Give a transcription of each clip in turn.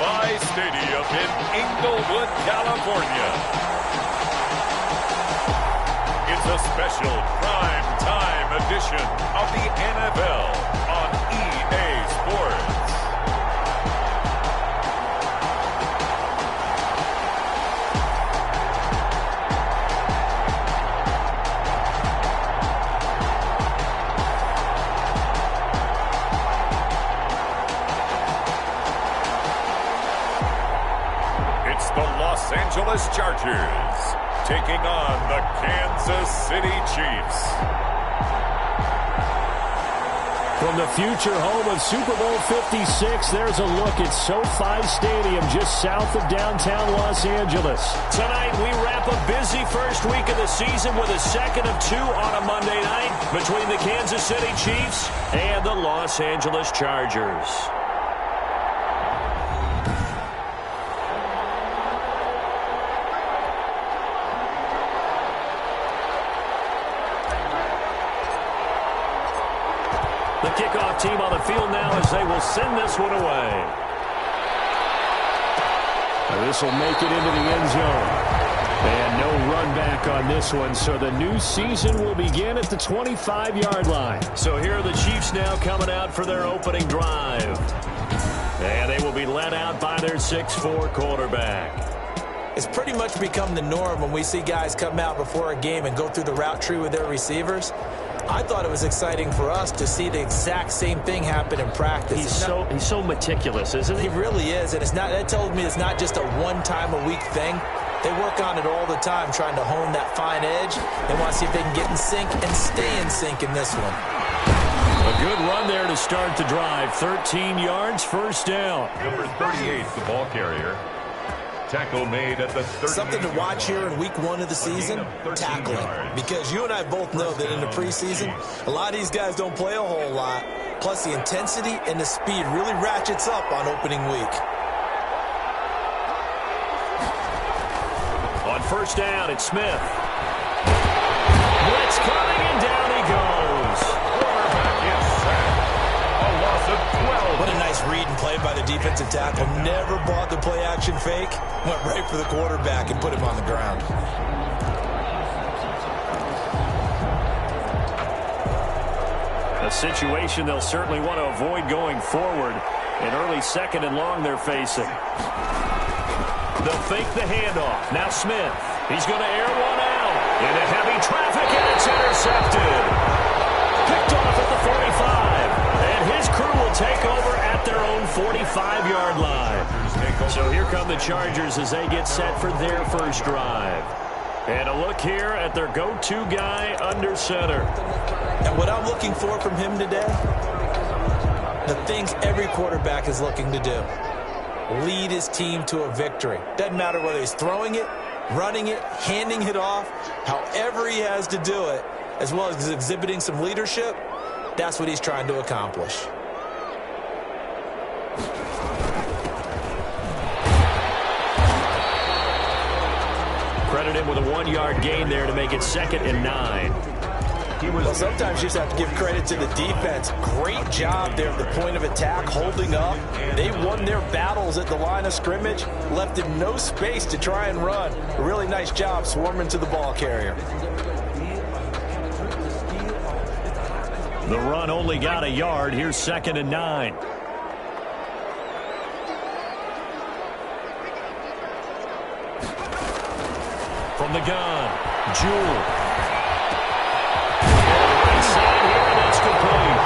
SoFi Stadium in Inglewood, California. It's a special prime time edition of the NFL on EA Sports. The Los Angeles Chargers taking on the Kansas City Chiefs. From the future home of Super Bowl 56, there's a look at SoFi Stadium just south of downtown Los Angeles. Tonight, we wrap a busy first week of the season with a second of two on a Monday night between the Kansas City Chiefs and the Los Angeles Chargers. The kickoff team on the field now as they will send this one away. This will make it into the end zone. And no run back on this one, so the new season will begin at the 25-yard line. So here are the Chiefs now coming out for their opening drive. And they will be led out by their 6'4" quarterback. It's pretty much become the norm when we see guys come out before a game and go through the route tree with their receivers. I thought it was exciting for us to see the exact same thing happen in practice. He's so meticulous, isn't he? He really is, and that tells me it's not just a one-time-a-week thing. They work on it all the time, trying to hone that fine edge. They want to see if they can get in sync and stay in sync in this one. A good run there to start the drive. 13 yards, first down. Number 38, the ball carrier. Tackle made at the 30. Something to watch here in week one of the season, tackling. Because you and I both know that in the preseason, a lot of these guys don't play a whole lot. Plus, the intensity and the speed really ratchets up on opening week. On first down, it's Smith. Blitz coming, and down he goes. Quarterback is sacked. A loss of 12. What a nice read and play by the defensive tackle. Never bought the play-action fake. Went right for the quarterback and put him on the ground. A situation they'll certainly want to avoid going forward. An early second and long they're facing. They'll fake the handoff. Now Smith. He's going to air one out. Into heavy traffic, and it's intercepted. Picked off at the 45. And his crew will take over at their own 45-yard line. So here come the Chargers as they get set for their first drive. And a look here at their go-to guy under center. And what I'm looking for from him today, the things every quarterback is looking to do. Lead his team to a victory. Doesn't matter whether he's throwing it, running it, handing it off, however he has to do it, as well as exhibiting some leadership, that's what he's trying to accomplish. Credit him with a 1-yard gain there to make it 2nd and 9. Well, sometimes you just have to give credit to the defense. Great job there at the point of attack, holding up. They won their battles at the line of scrimmage, left him no space to try and run. A really nice job swarming to the ball carrier. The run only got a yard. Here's 2nd and 9. From the gun, Jewell. Right side here, and that's complete.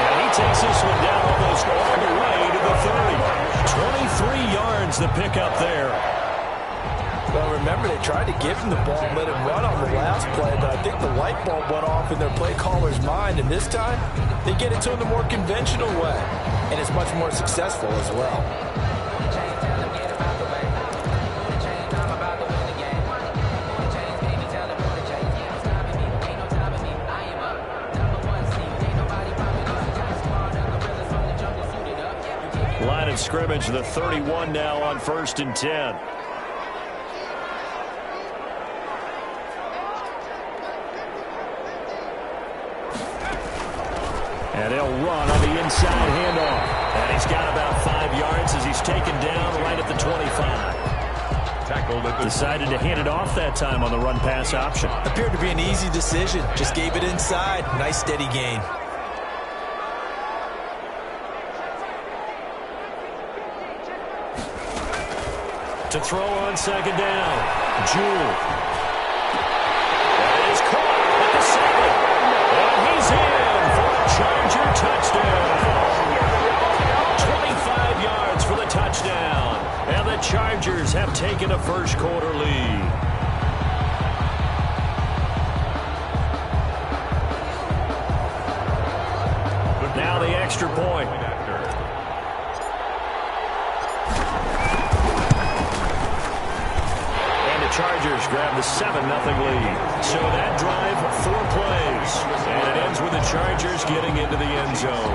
And he takes this one down almost all the way to the 30. 23 yards the pickup there. Well, remember, they tried to give him the ball and let him run on the last play, but I think the light bulb went off in their play caller's mind, and this time, they get it to him the more conventional way, and it's much more successful as well. Line of scrimmage, the 31 now on 1st and 10. And they'll run on the inside handoff. And he's got about 5 yards as he's taken down right at the 25. Decided to hand it off that time on the run-pass option. Appeared to be an easy decision. Just gave it inside. Nice steady gain. To throw on second down. Jewell. That is caught at the 7. And he's in for a Charger touchdown. 25 yards for the touchdown. And the Chargers have taken a first-quarter lead. Now the extra point. Chargers grab the 7-0 lead. So that drive, 4 plays. And it ends with the Chargers getting into the end zone.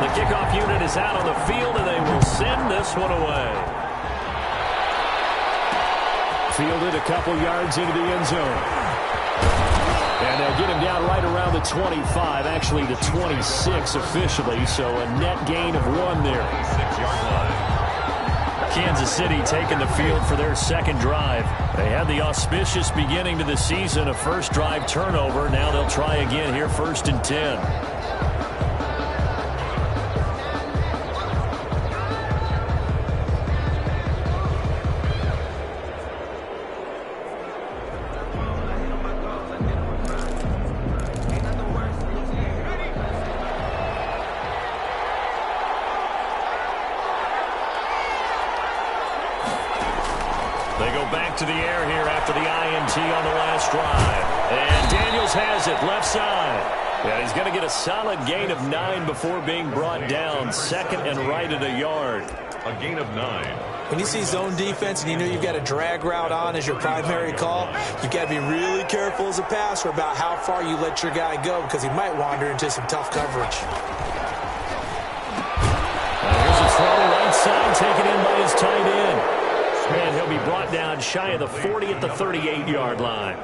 The kickoff unit is out on the field, and they will send this one away. Fielded a couple yards into the end zone. And they'll get him down right around the 25, actually the 26 officially. So a net gain of 1 there. 6-yard line. Kansas City taking the field for their second drive. They had the auspicious beginning to the season, a first drive turnover. Now they'll try again here, 1st and 10. To the air here after the INT on the last drive. And Daniels has it left side. Yeah, he's going to get a solid gain of 9 before being brought down. 2nd and right at a yard. A gain of 9. When you see zone defense and you know you've got a drag route on as your primary call, you've got to be really careful as a passer about how far you let your guy go because he might wander into some tough coverage. Here's a throw right side taken in by his tight end. And he'll be brought down shy of the 40 at the 38-yard line.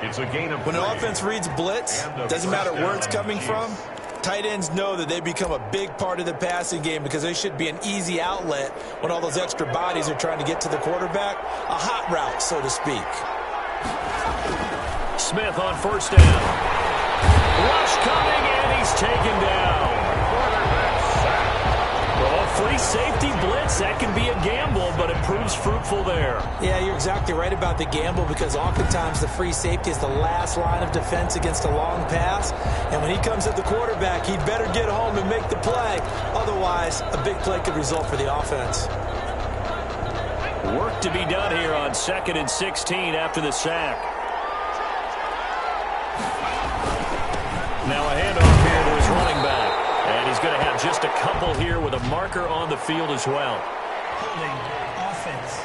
It's a gain of 3. When an offense reads blitz, doesn't matter where it's coming from, tight ends know that they become a big part of the passing game because they should be an easy outlet when all those extra bodies are trying to get to the quarterback. A hot route, so to speak. Smith on 1st down. Rush coming, and he's taken down. Free safety blitz, that can be a gamble, but it proves fruitful there. Yeah, you're exactly right about the gamble because oftentimes the free safety is the last line of defense against a long pass. And when he comes at the quarterback, he'd better get home and make the play. Otherwise, a big play could result for the offense. Work to be done here on 2nd and 16 after the sack. Now a handoff here to his running back. And he's going to have just a couple here with a marker on the field as well. Holding offense.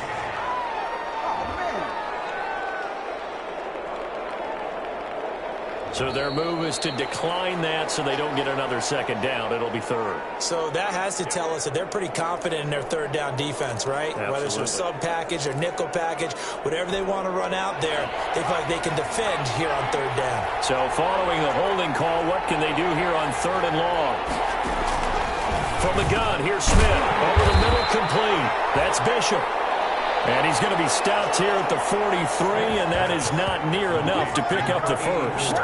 So their move is to decline that so they don't get another 2nd down. It'll be 3rd. So that has to tell us that they're pretty confident in their 3rd down defense, right? Absolutely. Whether it's their sub package or nickel package, whatever they want to run out there, they feel like they can defend here on 3rd down. So following the holding call, what can they do here on 3rd and long? From the gun, here's Smith. Over the middle, complete. That's Bishop. And he's going to be stopped here at the 43, and that is not near enough to pick up the first.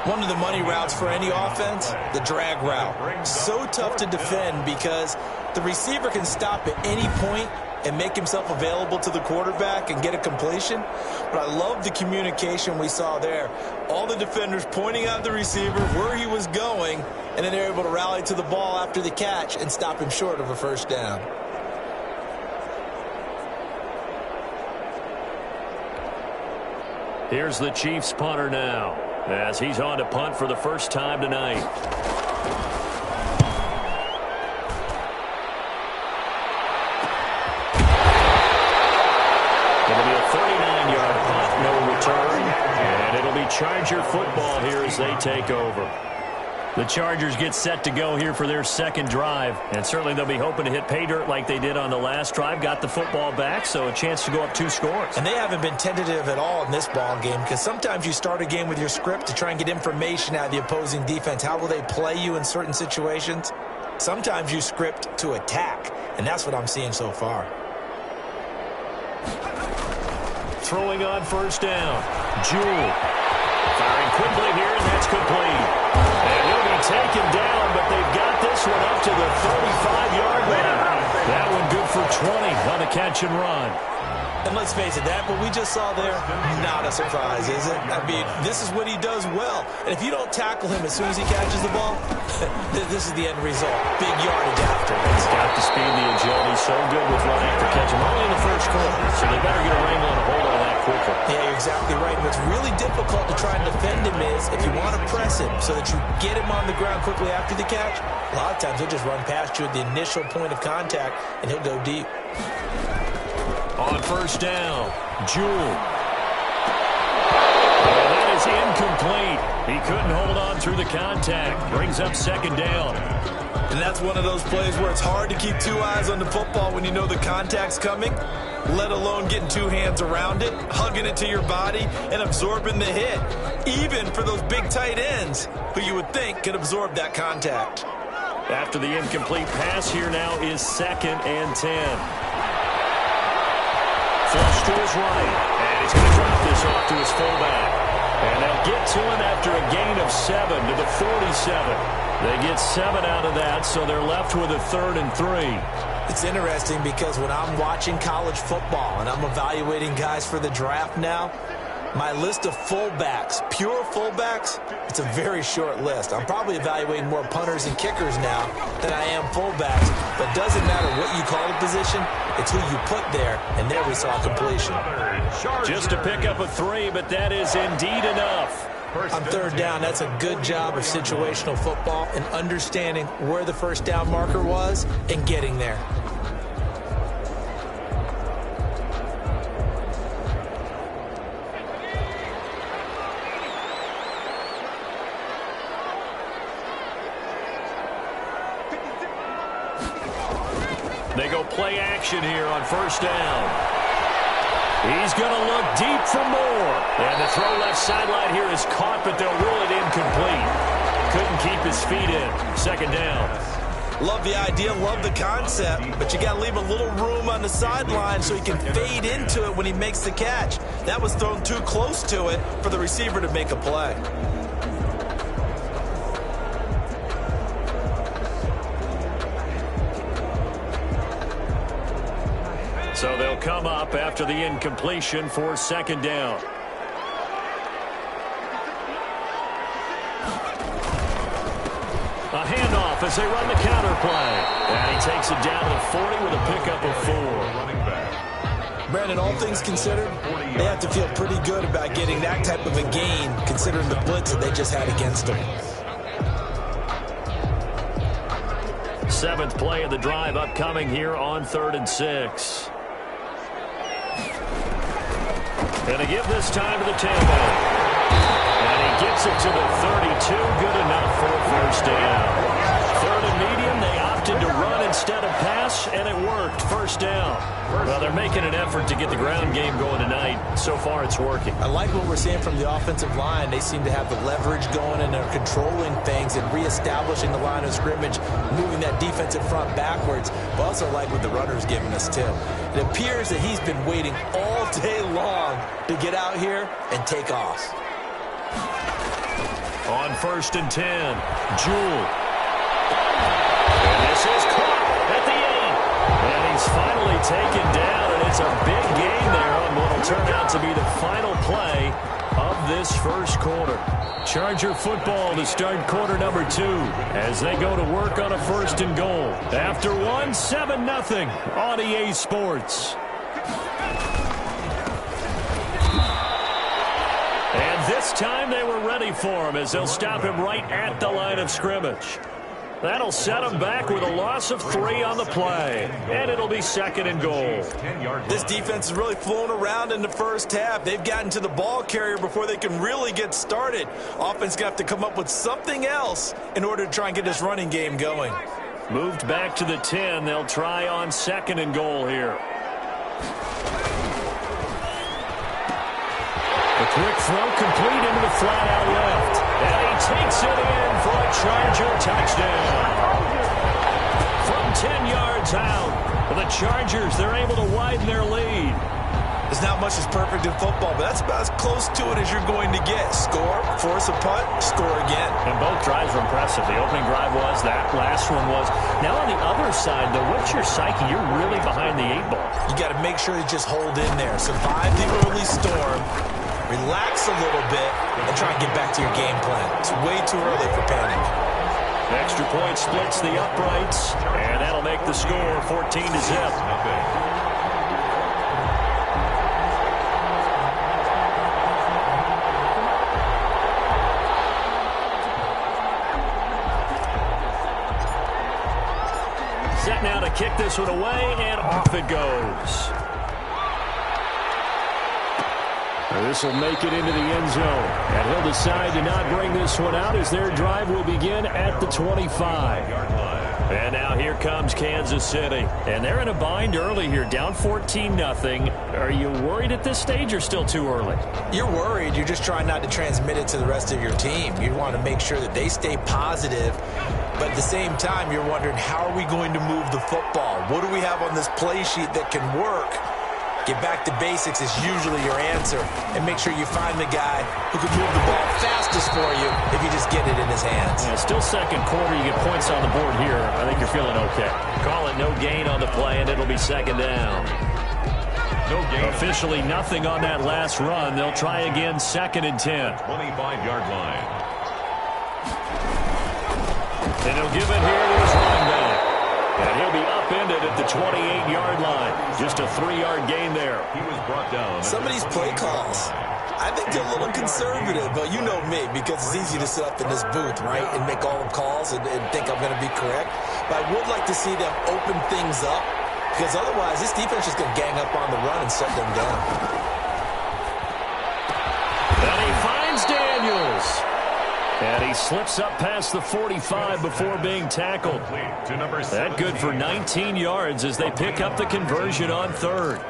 One of the money routes for any offense, the drag route. So tough to defend because the receiver can stop at any point and make himself available to the quarterback and get a completion. But I love the communication we saw there. All the defenders pointing out the receiver, where he was going, and then they're able to rally to the ball after the catch and stop him short of a first down. Here's the Chiefs punter now as he's on to punt for the first time tonight. It'll be a 39-yard punt, no return, and it'll be Charger football here as they take over. The Chargers get set to go here for their second drive, and certainly they'll be hoping to hit pay dirt like they did on the last drive. Got the football back, so a chance to go up 2 scores. And they haven't been tentative at all in this ball game, because sometimes you start a game with your script to try and get information out of the opposing defense. How will they play you in certain situations? Sometimes you script to attack, and that's what I'm seeing so far. Throwing on first down. Jewell firing quickly here, and that's complete. And he'll be taken down, but they've got this one up to the 35-yard line. That one good for 20 on the catch and run. And let's face it, that what we just saw there, not a surprise, is it? I mean, this is what he does well. And if you don't tackle him as soon as he catches the ball, this is the end result. Big yardage after. He's got the speed, the agility, so good with run after catch. Him only in the first quarter, so they better get a wrangle and a hold on that quickly. Yeah, you're exactly right. And what's really difficult to try and defend him is if you want to press him so that you get him on the ground quickly after the catch, a lot of times he'll just run past you at the initial point of contact, and he'll go deep. On first down, Jewell. And that is incomplete. He couldn't hold on through the contact. Brings up second down. And that's one of those plays where it's hard to keep 2 eyes on the football when you know the contact's coming, let alone getting 2 hands around it, hugging it to your body, and absorbing the hit. Even for those big tight ends who you would think could absorb that contact. After the incomplete pass, here now is 2nd and 10. Flush to his right, and he's going to drop this off to his fullback. And they'll get to him after a gain of 7 to the 47. They get 7 out of that, so they're left with a 3rd and 3. It's interesting because when I'm watching college football and I'm evaluating guys for the draft now, my list of fullbacks, pure fullbacks, it's a very short list. I'm probably evaluating more punters and kickers now than I am fullbacks. But it doesn't matter what you call the position, it's who you put there, and there we saw completion. Just to pick up a 3, but that is indeed enough. On 3rd down, that's a good job of situational football and understanding where the first down marker was and getting there. They go play action here on first down. He's going to look deep for more. And the throw left sideline here is caught, but they'll rule it incomplete. Couldn't keep his feet in. 2nd down. Love the idea, love the concept, but you got to leave a little room on the sideline so he can fade into it when he makes the catch. That was thrown too close to it for the receiver to make a play. So they'll come up after the incompletion for 2nd down. A handoff as they run the counter play. And he takes it down to the 40 with a pickup of 4. Brandon, all things considered, they have to feel pretty good about getting that type of a gain considering the blitz that they just had against them. 7th play of the drive upcoming here on 3rd and 6. And they give this time to the tailback. And he gets it to the 32. Good enough for a first down. 3rd and medium. They opted to run instead of pass, and it worked. First down. Well, they're making an effort to get the ground game going tonight. So far, it's working. I like what we're seeing from the offensive line. They seem to have the leverage going, and they're controlling things and reestablishing the line of scrimmage, moving that defensive front backwards. But also like what the runner's giving us, too. It appears that he's been waiting all day long to get out here and take off. On 1st and 10, Jewell. And this is caught at the 8. And he's finally taken down, and it's a big gain there on what will turn out to be the final play of this first quarter. Charger football to start quarter number 2 as they go to work on a 1st and goal. After 1, 7-0 on EA Sports. And this time they were ready for him as they'll stop him right at the line of scrimmage. That'll set them back with a loss of 3 on the play. And it'll be 2nd and goal. This defense is really flown around in the first half. They've gotten to the ball carrier before they can really get started. Offense going to have to come up with something else in order to try and get this running game going. Moved back to the 10. They'll try on 2nd and goal here. The quick throw complete into the flat out left. And he takes it in for a Charger touchdown. From 10 yards out, the Chargers, they're able to widen their lead. There's not much that's perfect in football, but that's about as close to it as you're going to get. Score, force a punt, score again. And both drives were impressive. The opening drive was, that last one was. Now on the other side, though, what's your psyche? You're really behind the 8 ball. You got to make sure you just hold in there. Survive the early storm, relax a little bit, and try and get back to your game plan. It's way too early for panic. Extra point splits the uprights, and that'll make the score 14-0. Set now to kick this one away, and off it goes. This will make it into the end zone. And he'll decide to not bring this one out as their drive will begin at the 25. And now here comes Kansas City. And they're in a bind early here, down 14-0. Are you worried at this stage or still too early? You're worried. You're just trying not to transmit it to the rest of your team. You want to make sure that they stay positive. But at the same time, you're wondering, how are we going to move the football? What do we have on this play sheet that can work? Get back to basics is usually your answer. And make sure you find the guy who can move the ball fastest for you if you just get it in his hands. Yeah, still second quarter. You get points on the board here. I think you're feeling okay. Call it no gain on the play, and it'll be 2nd down. No gain. Officially nothing on that last run. They'll try again 2nd and 10. 25-yard line. And he'll give it here to his running back. And he'll be upended at the 28-yard line. Just a 3-yard gain there. He was brought down. Some of these play calls, I think they're a little conservative, but you know me, because it's easy to sit up in this booth, right, and make all the calls and think I'm going to be correct. But I would like to see them open things up, because otherwise this defense is going to gang up on the run and shut them down. And he finds Daniels. And he slips up past the 45 before being tackled. That good for 19 yards as they pick up the conversion on 3rd.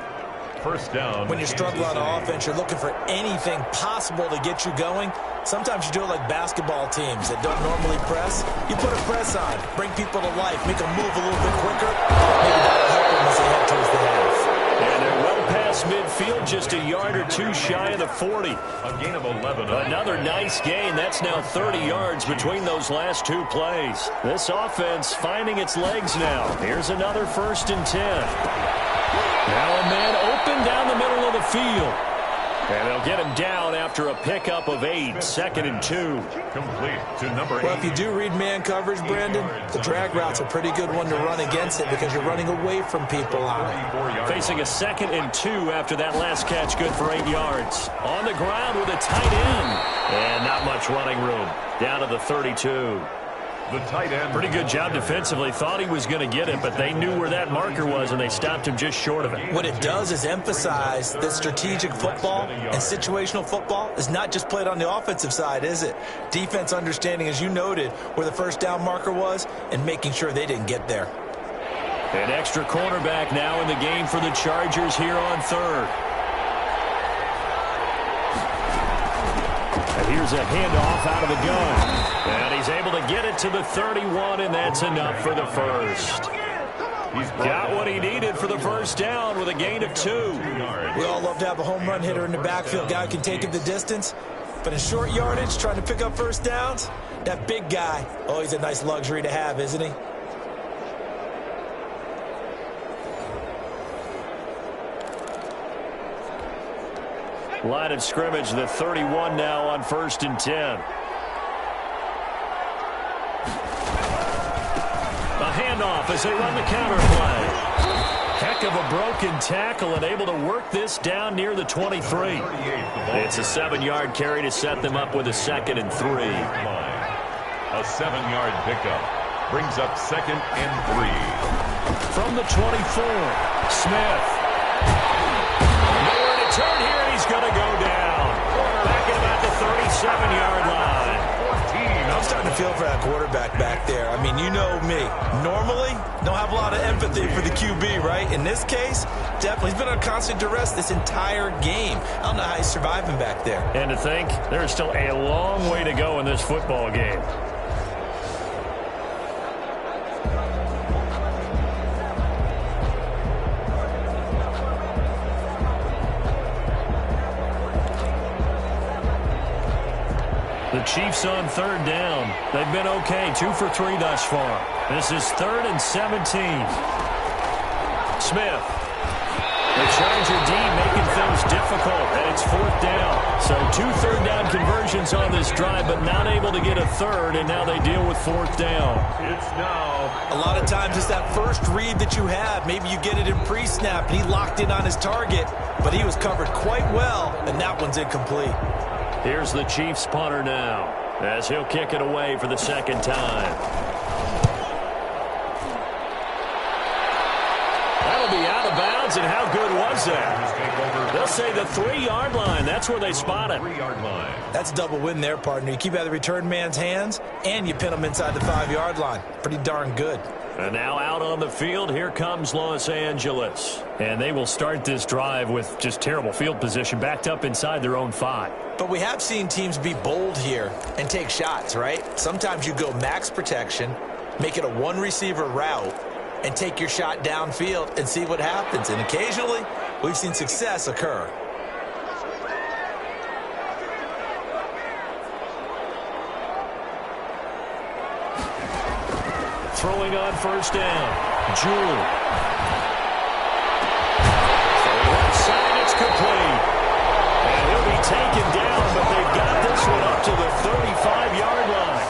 First down. When you struggle on offense, you're looking for anything possible to get you going. Sometimes you do it like basketball teams that don't normally press. You put a press on, bring people to life, make them move a little bit quicker. Maybe that'll help them as they head towards the half. And they're well past midfield, just a yard or two shy of the 40. A gain of 11. Another nice gain. That's now 30 yards between those last 2 plays. This offense finding its legs now. Here's another 1st and 10. Now a man open down the middle of the field. And they'll get him down after a pickup of 8. 2nd and 2. Complete to number 8. Well, if you do read man coverage, Brandon, the drag route's a pretty good one to run against it because you're running away from people on it. Facing a 2nd and 2 after that last catch, good for 8 yards. On the ground with a tight end. And not much running room. Down to the 32. The tight end. Pretty good job defensively. Thought he was going to get it, but they knew where that marker was, and they stopped him just short of it. What it does is emphasize that strategic football and situational football is not just played on the offensive side, is it? Defense understanding, as you noted, where the first down marker was and making sure they didn't get there. An extra cornerback now in the game for the Chargers here on 3rd. And here's a handoff out of the gun. And he's able to get it to the 31, and that's enough for the first. He's got what he needed for the first down with a gain of 2. We all love to have a home run hitter in the backfield. Guy who can take it the distance. But in short yardage, trying to pick up first downs, that big guy, oh, he's a nice luxury to have, isn't he? Line of scrimmage, the 31 now on 1st and 10. A handoff as they run the counter play. Heck of a broken tackle and able to work this down near the 23. It's a 7-yard carry to set them up with a 2nd and 3. A 7-yard pickup. brings up 2nd and 3. From the 24, Smith. Nowhere to turn here, and he's going to go down. Back at about the 37-yard line. I'm starting to feel for that quarterback back there. I mean, you know me. Normally, don't have a lot of empathy for the QB, right? In this case, definitely. He's been on constant duress this entire game. I don't know how he's surviving back there. And to think, there's still a long way to go in this football game. The Chiefs on 3rd down. They've been okay, 2 for 3 thus far. This is 3rd and 17. Smith. The Charger D making things difficult, and it's 4th down. So 2 3rd-down conversions on this drive, but not able to get a 3rd, and now they deal with 4th down. It's now. A lot of times it's that first read that you have. Maybe you get it in pre-snap, and he locked in on his target, but he was covered quite well, and that one's incomplete. Here's the Chiefs punter now, as he'll kick it away for the 2nd time. That'll be out of bounds, and how good was that? They'll say the 3-yard line. That's where they spot it. 3-yard line. That's a double win there, partner. You keep out of the return man's hands, and you pin him inside the 5-yard line. Pretty darn good. And now out on the field, here comes Los Angeles. And they will start this drive with just terrible field position, backed up inside their own 5. But we have seen teams be bold here and take shots, right? Sometimes you go max protection, make it a one-receiver route, and take your shot downfield and see what happens. And occasionally, we've seen success occur. Throwing on 1st down. Jewell. Side, it's complete. And he'll be taken down, but they've got this one up to the 35-yard line.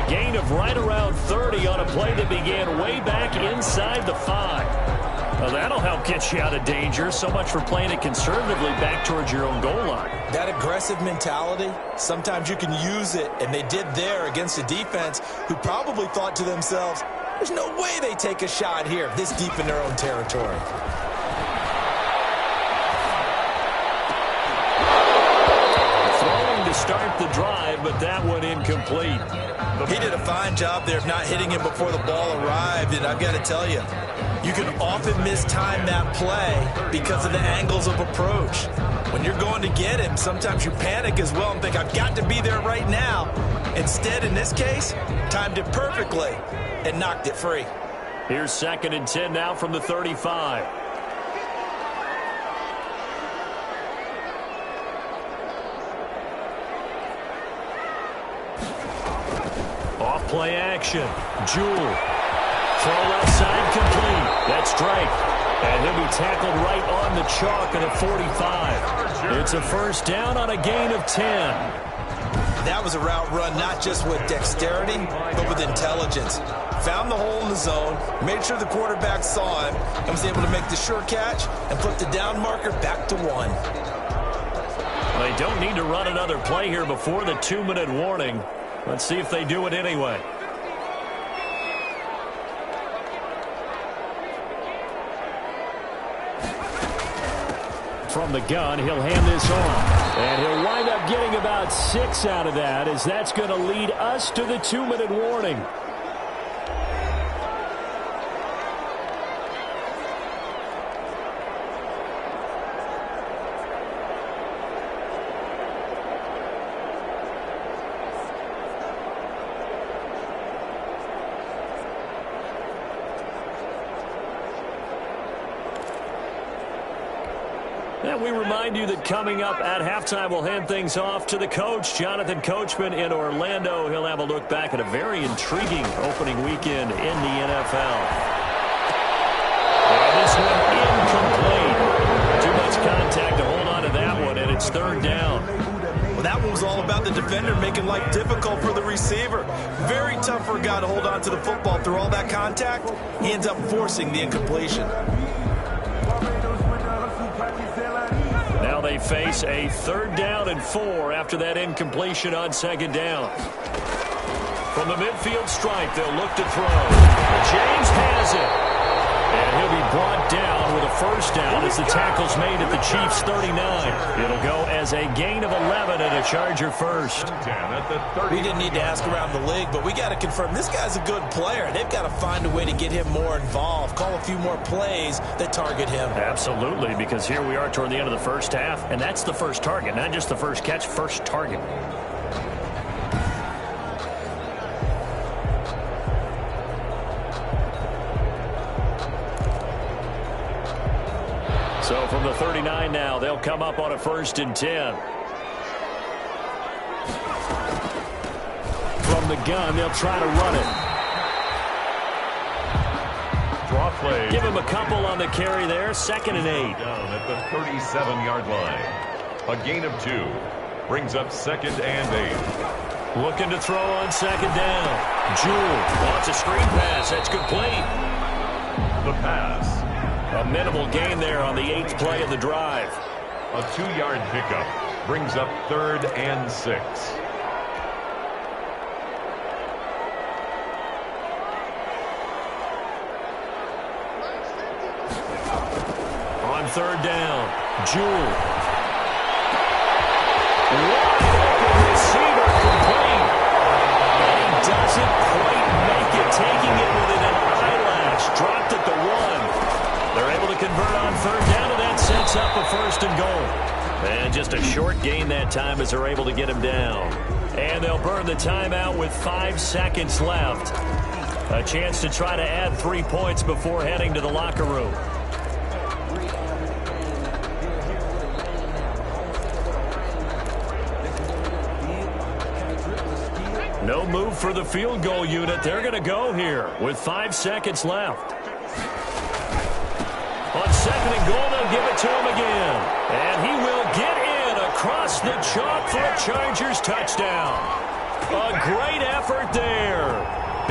A gain of right around 30 on a play that began way back inside the 5. Well, that'll help get you out of danger. So much for playing it conservatively back towards your own goal line. That aggressive mentality, sometimes you can use it, and they did there against a defense who probably thought to themselves, there's no way they take a shot here this deep in their own territory. Throwing to start the drive, but that one incomplete. He did a fine job there of not hitting him before the ball arrived, and I've got to tell you, you can often mistime that play because of the angles of approach. When you're going to get him, sometimes you panic as well and think, I've got to be there right now. Instead, in this case, timed it perfectly and knocked it free. Here's 2nd and 10 now from the 35. Off play action. Jewell. Throw left side complete. That's Drake. And he'll be tackled right on the chalk at a 45. It's a 1st down on a gain of 10. That was a route run not just with dexterity, but with intelligence. Found the hole in the zone, made sure the quarterback saw him, and was able to make the sure catch and put the down marker back to 1. They don't need to run another play here before the 2-minute warning. Let's see if they do it anyway. From the gun, he'll hand this off. And he'll wind up getting about 6 out of that, as that's going to lead us to the 2-minute warning. And we remind you that coming up at halftime, we'll hand things off to the coach, Jonathan Coachman in Orlando. He'll have a look back at a very intriguing opening weekend in the NFL. And this one incomplete. Too much contact to hold on to that one, and it's 3rd down. Well, that one was all about the defender making life difficult for the receiver. Very tough for a guy to hold on to the football through all that contact. He ends up forcing the incompletion. Now they face a 3rd down and 4 after that incompletion on 2nd down. From the midfield stripe, they'll look to throw. James has it. And he'll be brought down with a first down as the tackle's made at the Chiefs' 39. It'll go as a gain of 11 and a Charger first. We didn't need to ask around the league, but we got to confirm this guy's a good player. They've got to find a way to get him more involved, call a few more plays that target him. Absolutely, because here we are toward the end of the first half, and that's the first target, not just the first catch, first target. So from the 39 now, they'll come up on a 1st and 10. From the gun, they'll try to run it. Draw play. Give him a couple on the carry there. 2nd and 8. Down at the 37-yard line. A gain of 2. Brings up 2nd and 8. Looking to throw on 2nd down. Jewell wants a screen pass. That's complete. The pass. A minimal gain there on the 8th play of the drive. A 2-yard pickup brings up 3rd and 6. On 3rd down, Jewell. Wide open receiver complete. And he doesn't quite make it, taking it within an eyelash. Dropped at the 1. They're able to convert on 3rd down, and that sets up a 1st and goal. And just a short gain that time as they're able to get him down. And they'll burn the timeout with 5 seconds left. A chance to try to add 3 points before heading to the locker room. No move for the field goal unit. They're going to go here with 5 seconds left. On 2nd and goal, they'll give it to him again. And he will get in across the chalk for a Chargers touchdown. A great effort there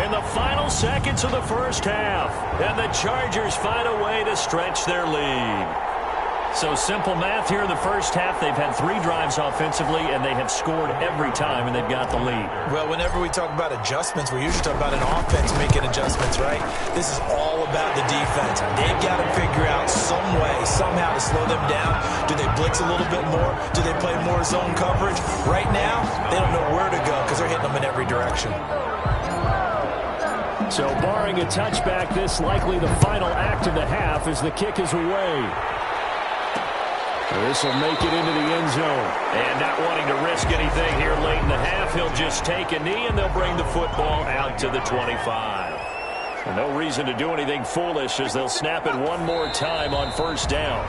in the final seconds of the first half. And the Chargers find a way to stretch their lead. So simple math here in the first half. They've had 3 drives offensively, and they have scored every time, and they've got the lead. Well, whenever we talk about adjustments, we usually talk about an offense making adjustments, right? This is all about the defense. They've got to figure out some way, somehow to slow them down. Do they blitz a little bit more? Do they play more zone coverage? Right now, they don't know where to go because they're hitting them in every direction. So barring a touchback, this likely the final act of the half as the kick is away. This will make it into the end zone. And not wanting to risk anything here late in the half, he'll just take a knee, and they'll bring the football out to the 25. And no reason to do anything foolish as they'll snap it one more time on 1st down.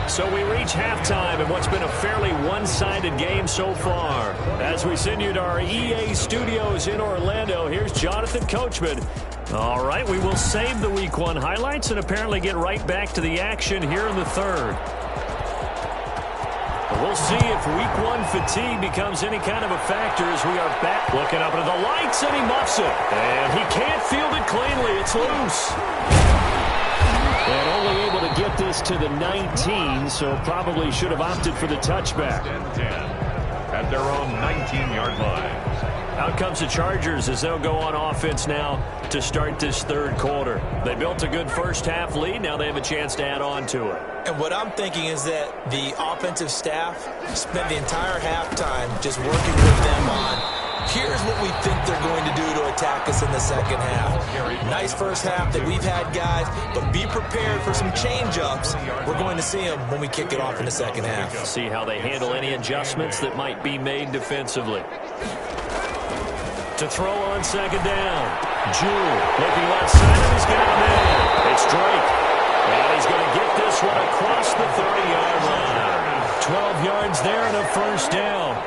So we reach halftime in what's been a fairly one-sided game so far. As we send you to our EA studios in Orlando, here's Jonathan Coachman. All right, we will save the Week 1 highlights and apparently get right back to the action here in the 3rd. We'll see if Week 1 fatigue becomes any kind of a factor as we are back. Looking up into the lights, and he muffs it. And he can't field it cleanly. It's loose. And only able to get this to the 19, so probably should have opted for the touchback. 10 at their own 19-yard line. Out comes the Chargers as they'll go on offense now to start this 3rd quarter. They built a good first half lead. Now they have a chance to add on to it. And what I'm thinking is that the offensive staff spent the entire halftime just working with them on, here's what we think they're going to do to attack us in the second half. Nice first half that we've had, guys, but be prepared for some change-ups. We're going to see them when we kick it off in the second half. See how they handle any adjustments that might be made defensively. To throw on 2nd down. Jewell looking left side, and he's got him in. It's Drake. And he's going to get this one across the 30-yard line. 12 yards there and a 1st down.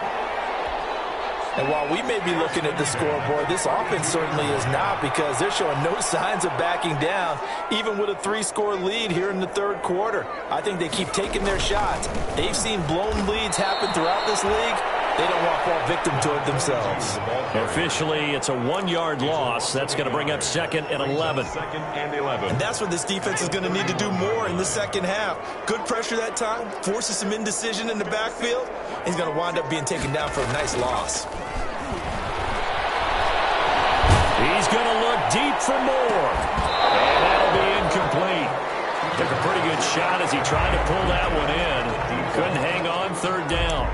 And while we may be looking at the scoreboard, this offense certainly is not, because they're showing no signs of backing down, even with a 3-score lead here in the 3rd quarter. I think they keep taking their shots. They've seen blown leads happen throughout this league. They don't want to fall victim to it themselves. Officially, it's a 1-yard loss. That's going to bring up 2nd and 11. 2nd and 11. And that's what this defense is going to need to do more in the second half. Good pressure that time, forces some indecision in the backfield. He's going to wind up being taken down for a nice loss. He's going to look deep for more. And that'll be incomplete. Took a pretty good shot as he tried to pull that one in. He couldn't hang on. Third down.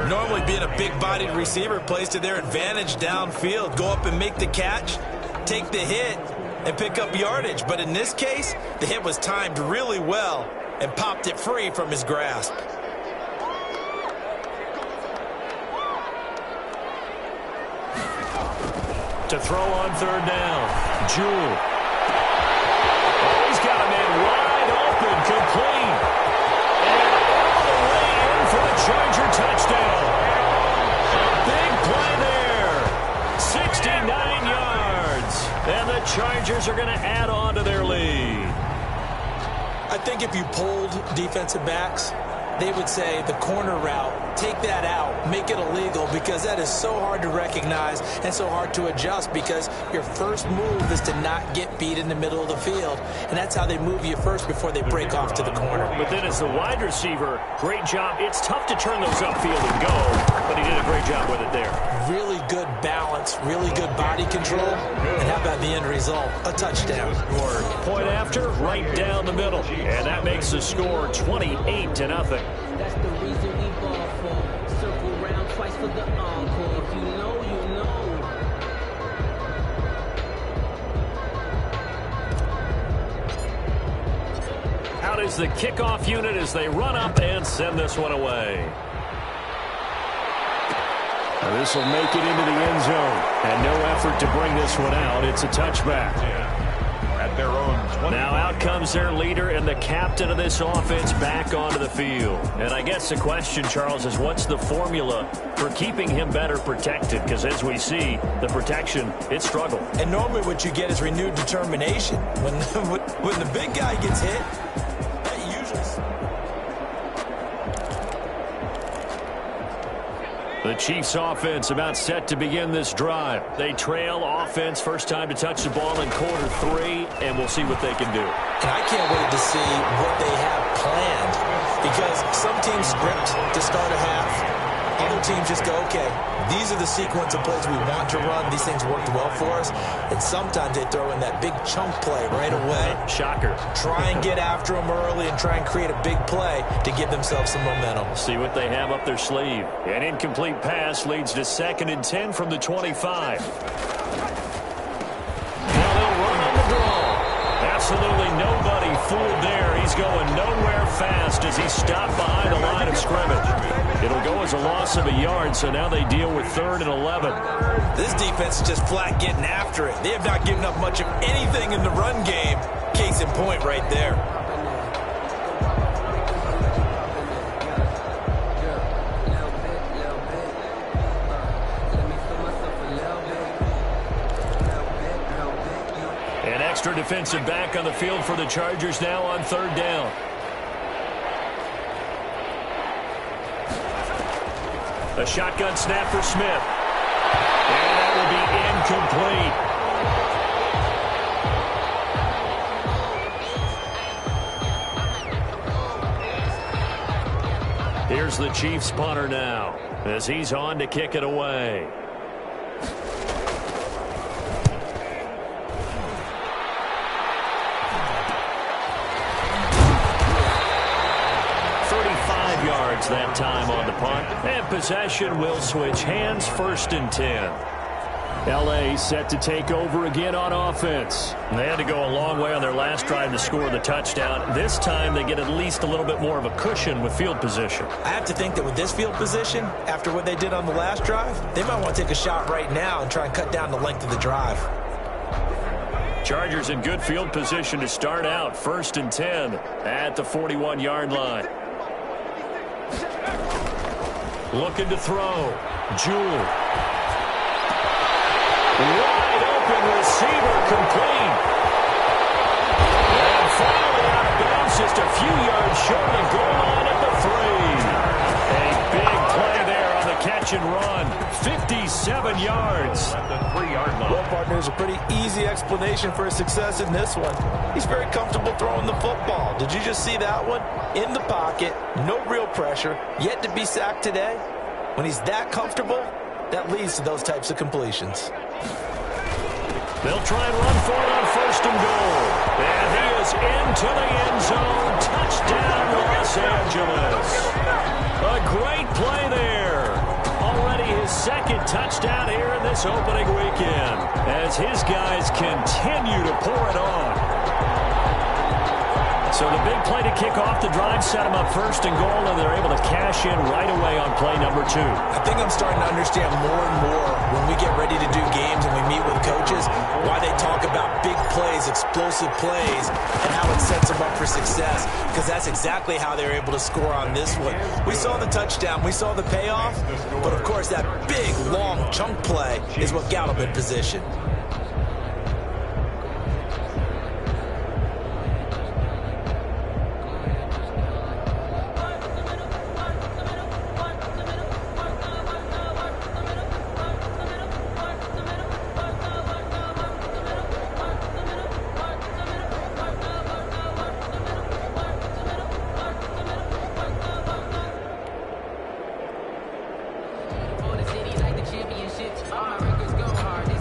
Normally being a big-bodied receiver plays to their advantage downfield. Go up and make the catch, take the hit, and pick up yardage. But in this case, the hit was timed really well and popped it free from his grasp. To throw on third down. Jewell. Oh, he's got a man wide open, complete. And all the way in for the Charger touchdown. A big play there. 69 yards. And the Chargers are going to add on to their lead. I think if you polled defensive backs, they would say the corner route, take that out, make it illegal, because that is so hard to recognize and so hard to adjust, because your first move is to not get beat in the middle of the field. And that's how they move you first before they break off to the corner. But then as the wide receiver, great job. It's tough to turn those upfield and go, but he did a great job with it there. Really good balance, really good body control. And how about the end result? A touchdown. Point after, right down the middle. And that makes the score 28-0. That's the reason we ball for. Circle round twice for the encore. If you know, you know. Out is the kickoff unit as they run up and send this one away. Now this will make it into the end zone. And no effort to bring this one out. It's a touchback. At their own 20. Now out comes their leader and the captain of this offense back onto the field. And I guess the question, Charles, is what's the formula for keeping him better protected? Because as we see, the protection, it struggled. And normally what you get is renewed determination. When the big guy gets hit, that usually... The Chiefs offense about set to begin this drive. They trail offense, first time to touch the ball in quarter 3, and we'll see what they can do. And I can't wait to see what they have planned, because some teams script to start a half. Other teams just go, okay, these are the sequence of plays we want to run. These things worked well for us. And sometimes they throw in that big chunk play right away. Shocker. Try and get after them early and try and create a big play to give themselves some momentum. See what they have up their sleeve. An incomplete pass leads to 2nd and 10 from the 25. Now they'll run on the draw. Absolutely nobody fooled there. He's going nowhere fast as he's stopped behind the line of scrimmage. It'll go as a loss of a yard, so now they deal with 3rd and 11. This defense is just flat getting after it. They have not given up much of anything in the run game. Case in point right there. An extra defensive back on the field for the Chargers now on 3rd down. A shotgun snap for Smith. And that will be incomplete. Here's the Chiefs punter now as he's on to kick it away. That time on the punt, and possession will switch hands. 1st and 10. L.A. set to take over again on offense. They had to go a long way on their last drive to score the touchdown. This time they get at least a little bit more of a cushion with field position. I have to think that with this field position, after what they did on the last drive, they might want to take a shot right now and try and cut down the length of the drive. Chargers in good field position to start out. 1st and 10 at the 41-yard line. Looking to throw. Jewell. Wide open receiver, complete. And finally out of bounds, just a few yards short of the goal line at the 3. A big play there on the catch and run. 57 yards. At the 3-yard line. Well, partner, there's a pretty easy explanation for his success in this one. He's very comfortable throwing the football. Did you just see that one? In the pocket, no real pressure, yet to be sacked today. When he's that comfortable, that leads to those types of completions. They'll try and run for it on 1st and goal. And he is into the end zone. Touchdown, Los Angeles. A great play there. Already his 2nd touchdown here in this opening weekend as his guys continue to pour it on. So the big play to kick off the drive set them up 1st and goal, and they're able to cash in right away on play number 2. I think I'm starting to understand more and more when we get ready to do games and we meet with coaches why they talk about big plays, explosive plays, and how it sets them up for success, because that's exactly how they're able to score on this one. We saw the touchdown, we saw the payoff, but of course that big, long chunk play is what got them in position.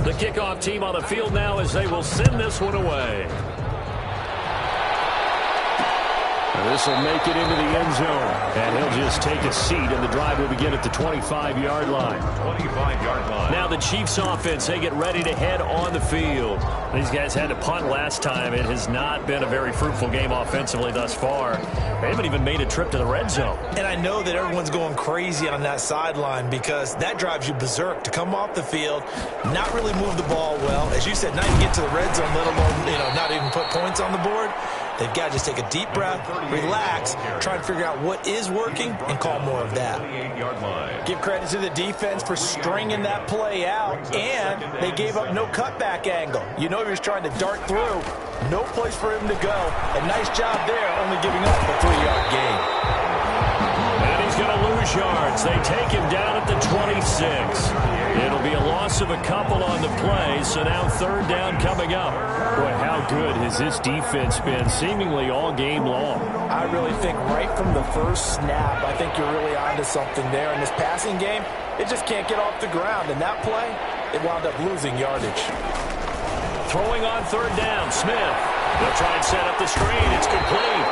The kickoff team on the field now as they will send this one away. This will make it into the end zone. And he'll just take a seat, and the drive will begin at the 25-yard line. 25-yard line. Now the Chiefs offense, they get ready to head on the field. These guys had to punt last time. It has not been a very fruitful game offensively thus far. They haven't even made a trip to the red zone. And I know that everyone's going crazy on that sideline because that drives you berserk to come off the field, not really move the ball well. As you said, not even get to the red zone, let alone, not even put points on the board. They've got to just take a deep breath, relax, try and figure out what is working, and call more of that. Give credit to the defense for stringing that play out, and they gave up no cutback angle. You know he was trying to dart through. No place for him to go. A nice job there, only giving up a 3-yard gain. And he's going to lose yards. They take him down at the 26. It'll be a loss of a couple on the play, so now 3rd down coming up. Boy, how good has this defense been seemingly all game long? I really think right from the first snap, I think you're really onto something there. In this passing game, it just can't get off the ground. And that play, it wound up losing yardage. Throwing on 3rd down, Smith. They'll try and set up the screen. It's complete.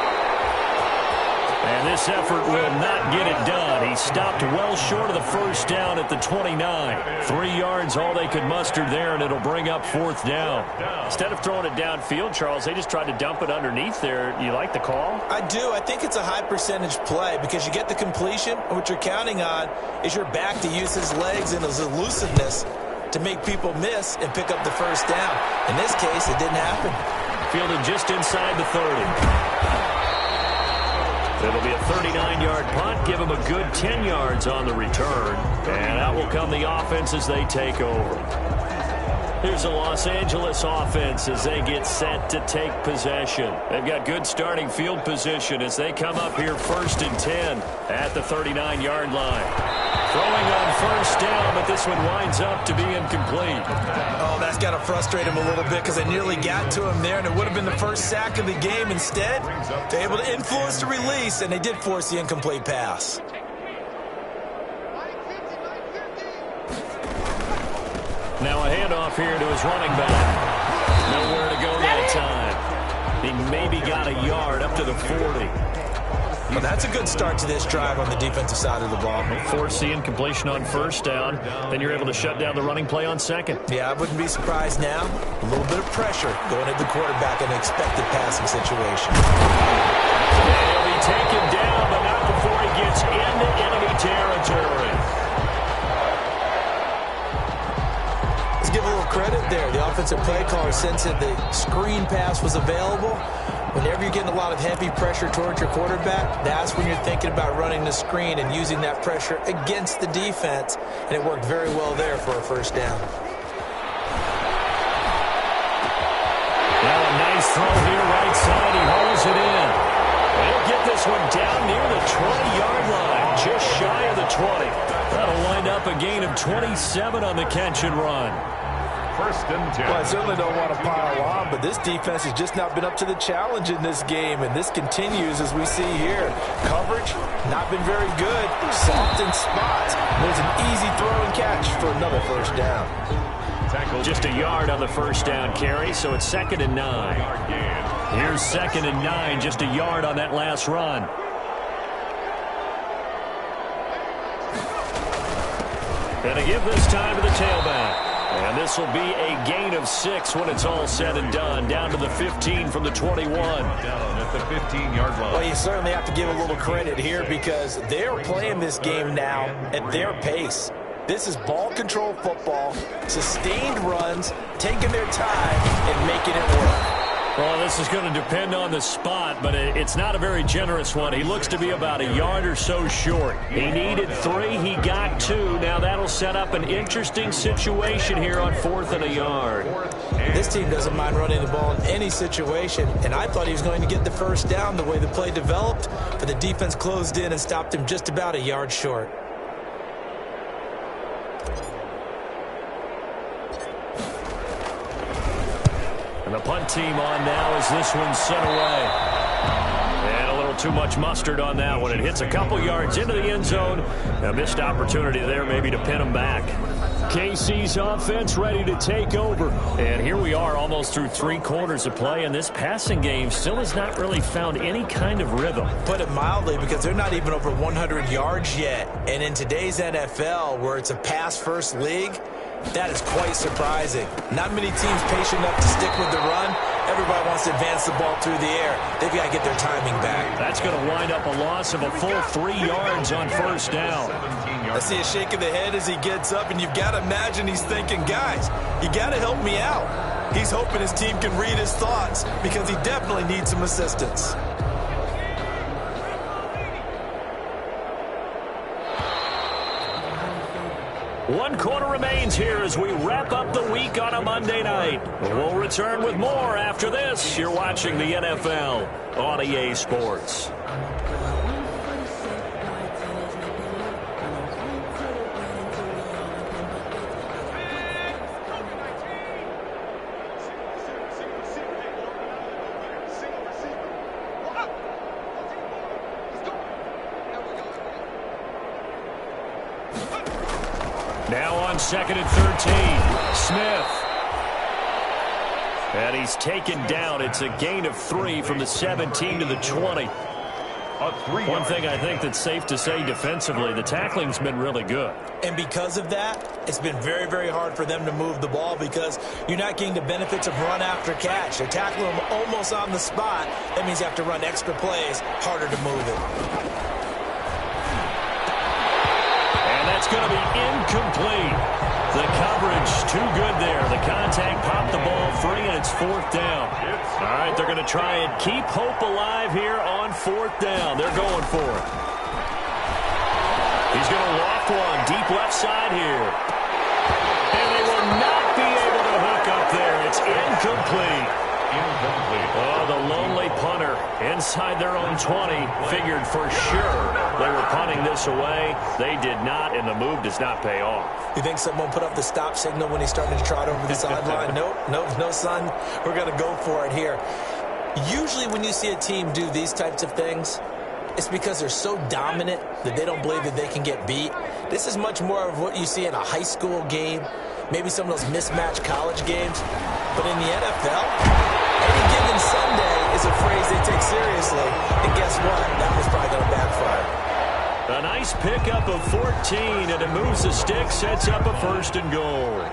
And this effort will not get it done. He stopped well short of the 1st down at the 29. 3 yards, all they could muster there, and it'll bring up 4th down. Instead of throwing it downfield, Charles, they just tried to dump it underneath there. You like the call? I do. I think it's a high percentage play because you get the completion. What you're counting on is your back to use his legs and his elusiveness to make people miss and pick up the 1st down. In this case, it didn't happen. Fielded just inside the 30. It'll be a 39-yard punt. Give them a good 10 yards on the return. And out will come the offense as they take over. Here's the Los Angeles offense as they get set to take possession. They've got good starting field position as they come up here 1st and 10 at the 39-yard line. Throwing on 1st down, but this one winds up to be incomplete. Oh, that's got to frustrate him a little bit because they nearly got to him there, and it would have been the first sack of the game. Instead, they're able to influence the release, and they did force the incomplete pass. Now a handoff here to his running back. Nowhere to go that time. He maybe got a yard up to the 40. Well, that's a good start to this drive on the defensive side of the ball. Force the incompletion on 1st down. Then you're able to shut down the running play on 2nd. Yeah, I wouldn't be surprised now. A little bit of pressure going at the quarterback in an expected passing situation. He'll be taken down, but not before he gets into enemy territory. Let's give a little credit there. The offensive play caller sensed that the screen pass was available. Whenever you're getting a lot of heavy pressure towards your quarterback, that's when you're thinking about running the screen and using that pressure against the defense. And it worked very well there for a 1st down. Now a nice throw here right side. He holds it in. He'll get this one down near the 20-yard line, just shy of the 20. That'll wind up a gain of 27 on the catch and run. 1st and 10. Well, I certainly don't want to pile on, but this defense has just not been up to the challenge in this game, and this continues as we see here. Coverage, not been very good. Soft in spots. There's an easy throw and catch for another 1st down. Just a yard on the first down carry, so it's 2nd and 9. Here's 2nd and 9, just a yard on that last run. And a give this time to the tailback. And this will be a gain of 6 when it's all said and done. Down to the 15 from the 21. Down at the 15-yard line. Well, you certainly have to give a little credit here because they're playing this game now at their pace. This is ball control football, sustained runs, taking their time and making it work. Well, this is going to depend on the spot, but it's not a very generous one. He looks to be about a yard or so short. He needed 3. He got 2. Now that'll set up an interesting situation here on 4th and a yard. This team doesn't mind running the ball in any situation, and I thought he was going to get the first down the way the play developed, but the defense closed in and stopped him just about a yard short. And the punt team on now as this one's sent away. And a little too much mustard on that one. It hits a couple yards into the end zone. A missed opportunity there maybe to pin them back. KC's offense ready to take over. And here we are almost through 3 quarters of play, and this passing game still has not really found any kind of rhythm. Put it mildly, because they're not even over 100 yards yet. And in today's NFL, where it's a pass-first league, that is quite surprising. Not many teams patient enough to stick with the run. Everybody wants to advance the ball through the air. They've got to get their timing back. That's going to wind up a loss of a full 3 yards on first down. I see a shake of the head as he gets up, and you've got to imagine he's thinking, guys, you got to help me out. He's hoping his team can read his thoughts because he definitely needs some assistance. One quarter remains here as we wrap up the week on a Monday night. We'll return with more after this. You're watching the NFL on EA Sports. Now on 2nd and 13, Smith. And he's taken down. It's a gain of 3 from the 17 to the 20. One thing I think that's safe to say defensively, the tackling's been really good. And because of that, it's been very, very hard for them to move the ball because you're not getting the benefits of run after catch. They're tackling them almost on the spot. That means you have to run extra plays, harder to move it. That's going to be incomplete. The coverage too good there. The contact popped the ball free, and it's 4th down. All right, they're going to try and keep hope alive here on 4th down. They're going for it. He's going to loft one deep left side here. And they will not be able to hook up there. It's incomplete. Oh, the lonely punter inside their own 20 figured for sure they were punting this away. They did not, and the move does not pay off. You think someone put up the stop signal when he started to trot over the sideline? Nope, no, son. We're going to go for it here. Usually when you see a team do these types of things, it's because they're so dominant that they don't believe that they can get beat. This is much more of what you see in a high school game, maybe some of those mismatched college games. But in the NFL, any given Sunday is a phrase they take seriously. And guess what? That was probably going to backfire. A nice pickup of 14, and it moves the stick, sets up a 1st and goal.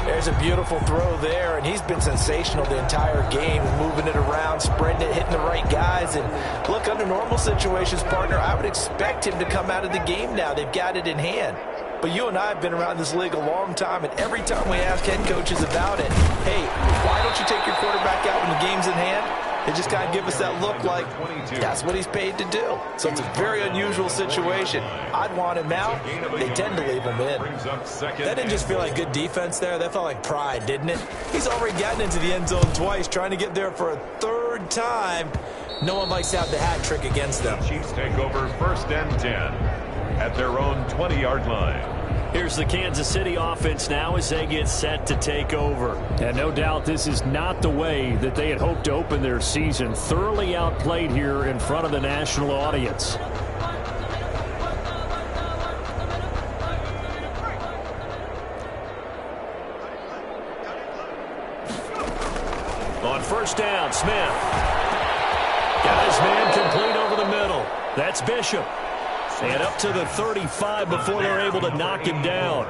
There's a beautiful throw there, and he's been sensational the entire game, moving it around, spreading it, hitting the right guys. And look, under normal situations, partner, I would expect him to come out of the game now. They've got it in hand. But you and I have been around this league a long time, and every time we ask head coaches about it, hey, why don't you take your quarterback out when the game's in hand? They just kind of give us that look like that's what he's paid to do. So it's a very unusual situation. I'd want him out. They tend to leave him in. That didn't just feel like good defense there. That felt like pride, didn't it? He's already gotten into the end zone twice, trying to get there for a 3rd time. No one likes to have the hat trick against them. Chiefs take over 1st and 10 at their own 20-yard line. Here's the Kansas City offense now as they get set to take over. And no doubt this is not the way that they had hoped to open their season. Thoroughly outplayed here in front of the national audience. first down. Smith. Got his man complete over the middle. That's Bishop. And up to the 35 before they're able to knock him down.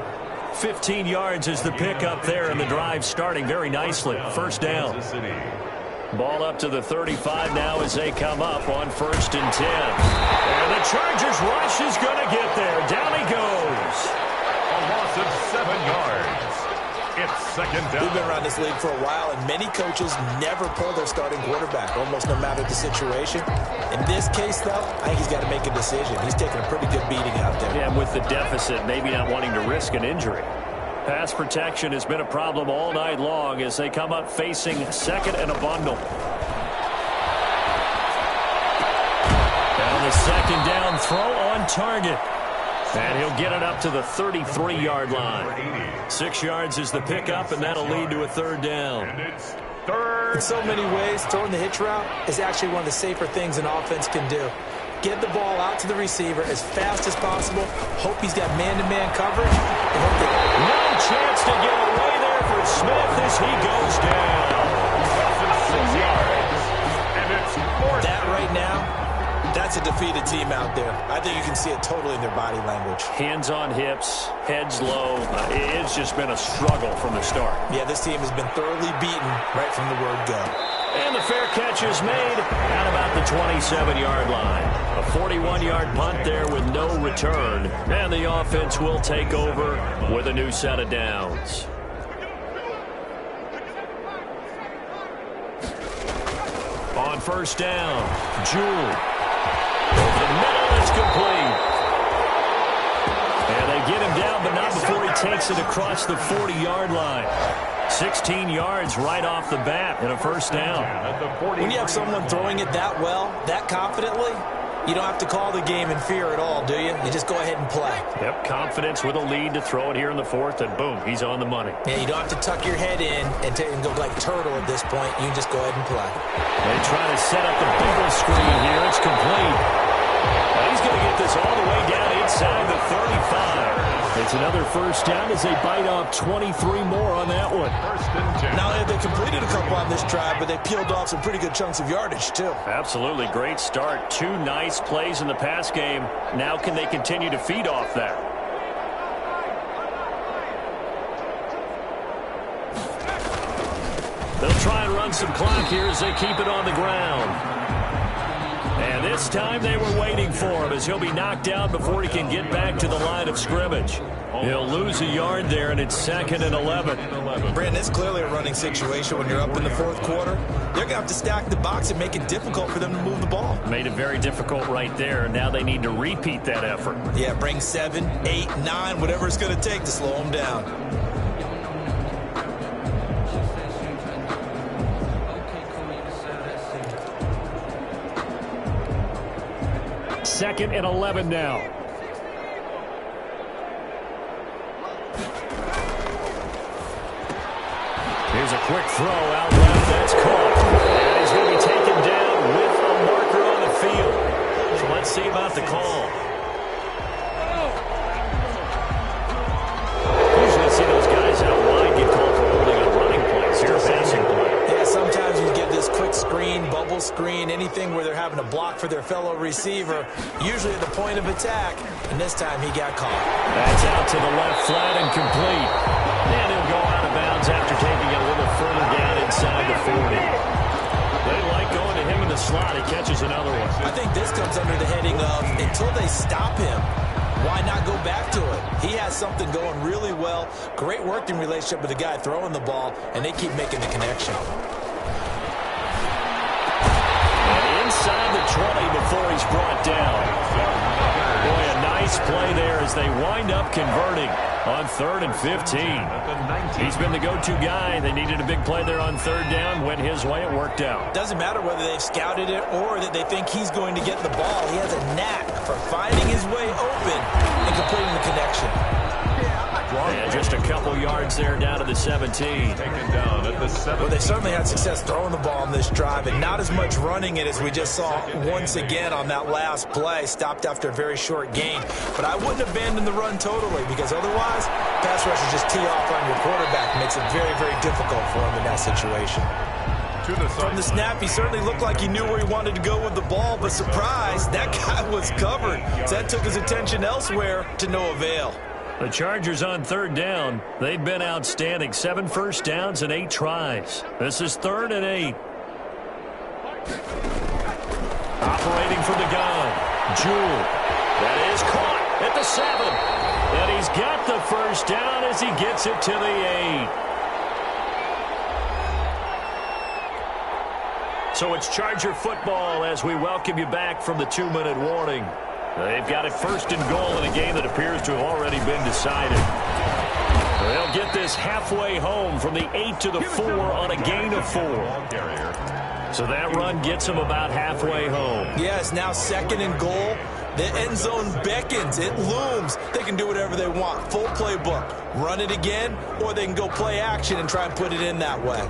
15 yards is the pickup there, and the drive starting very nicely. First down. Ball up to the 35 now as they come up on 1st and 10. And the Chargers rush is going to get there. Down he goes. A loss of 7 yards. It's 2nd down. We've been around this league for a while, and many coaches never pull their starting quarterback, almost no matter the situation. In this case, though, I think he's got to make a decision. He's taking a pretty good beating out there. Yeah, and with the deficit, maybe not wanting to risk an injury. Pass protection has been a problem all night long as they come up facing 2nd and a bundle. Down the 2nd down throw on target. And he'll get it up to the 33-yard line. 6 yards is the pickup, and that'll lead to a 3rd down. In so many ways, throwing the hitch route is actually one of the safer things an offense can do. Get the ball out to the receiver as fast as possible. Hope he's got man-to-man coverage. And hope that no chance to get away there for Smith as he goes down. 6 yards. And it's 4th. That right now, that's a defeated team out there. I think you can see it totally in their body language. Hands on hips, heads low. It's just been a struggle from the start. Yeah, this team has been thoroughly beaten right from the word go. And the fair catch is made at about the 27-yard line. A 41-yard punt there with no return. And the offense will take over with a new set of downs. On 1st down, Jewell. Over the middle, it's complete. And they get him down, but not before he takes it across the 40-yard line. 16 yards right off the bat and a 1st down. When you have someone throwing it that well, that confidently, you don't have to call the game in fear at all, do you? You just go ahead and play. Yep, confidence with a lead to throw it here in the 4th, and boom, he's on the money. Yeah, you don't have to tuck your head in and go like turtle at this point. You can just go ahead and play. They try to set up the bubble screen here. It's complete. Now he's going to get this all the way down inside the 35. It's another 1st down as they bite off 23 more on that one. 1st and 10. Not only have they completed a couple on this drive, but they peeled off some pretty good chunks of yardage, too. Absolutely great start. 2 nice plays in the pass game. Now can they continue to feed off that? They'll try and run some clock here as they keep it on the ground. And this time they were waiting for him as he'll be knocked down before he can get back to the line of scrimmage. He'll lose a yard there, and it's 2nd and 11. Brandon, it's clearly a running situation when you're up in the 4th quarter. They're going to have to stack the box and make it difficult for them to move the ball. Made it very difficult right there. Now they need to repeat that effort. Yeah, bring 7, 8, 9, whatever it's going to take to slow them down. 2nd and 11 now. Here's a quick throw out left. That's caught. And he's going to be taken down with a marker on the field. So let's see about the call. Usually see those guys out wide get called for holding a running play. Here's a passing play. Yeah, sometimes you get this quick screen, bubble screen, anything where they're having to block for their fellow receiver, usually at the point of attack, and this time he got caught. That's out to the left flat and complete. And he'll go out of bounds after taking it a little further down inside the 40. They like going to him in the slot. He catches another one. I think this comes under the heading of until they stop him, why not go back to it? He has something going really well. Great working relationship with the guy throwing the ball, and they keep making the connection. And inside the 20 before he's brought down. Boy, a nice play there as they wind up converting on 3rd and 15. He's been the go-to guy. They needed a big play there on 3rd down. Went his way. It worked out. Doesn't matter whether they've scouted it or that they think he's going to get the ball. He has a knack for finding his way open and completing the connection. And just a couple yards there down to the 17. Taken down at the 7. Well, they certainly had success throwing the ball on this drive, and not as much running it as we just saw once again on that last play. Stopped after a very short gain. But I wouldn't abandon the run totally, because otherwise, pass rushers just tee off on your quarterback. Makes it very, very difficult for him in that situation. From the snap, he certainly looked like he knew where he wanted to go with the ball, but surprise, that guy was covered. So that took his attention elsewhere to no avail. The Chargers on third down. They've been outstanding. 7 first downs and 8 tries. This is 3rd and 8. Operating from the gun. Jewell. That is caught at the 7. And he's got the first down as he gets it to the 8. So it's Charger football as we welcome you back from the 2-minute warning. They've got it 1st and goal in a game that appears to have already been decided. They'll get this halfway home from the 8 to the 4 on a gain of 4. So that run gets them about halfway home. Yeah, it's now 2nd and goal. The end zone beckons. It looms. They can do whatever they want. Full playbook. Run it again, or they can go play action and try and put it in that way.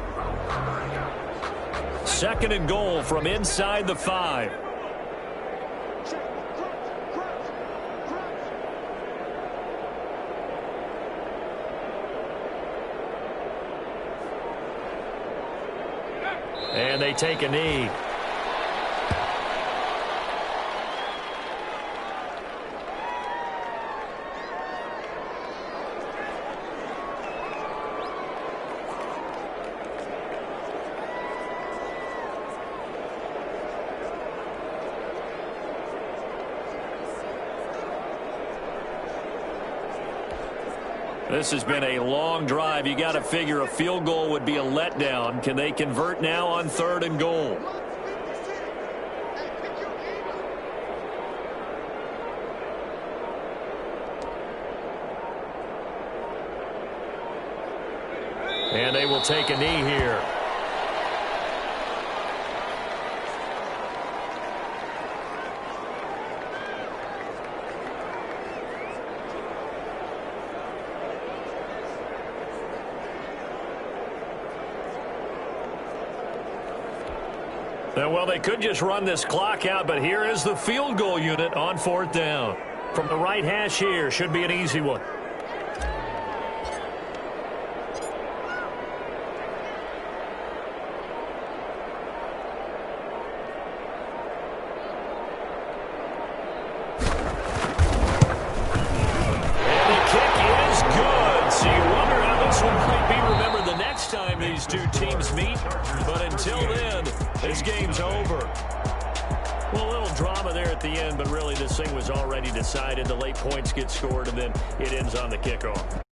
2nd and goal from inside the 5. And they take a knee. This has been a long drive. You got to figure a field goal would be a letdown. Can they convert now on 3rd and goal? And they will take a knee here. Well, they could just run this clock out, but here is the field goal unit on 4th down. From the right hash here, should be an easy one. And the kick is good. So you wonder how this one might be remembered the next time these two teams meet. But until then, this game's over. Well, a little drama there at the end, but really this thing was already decided. The late points get scored, and then it ends on the kickoff.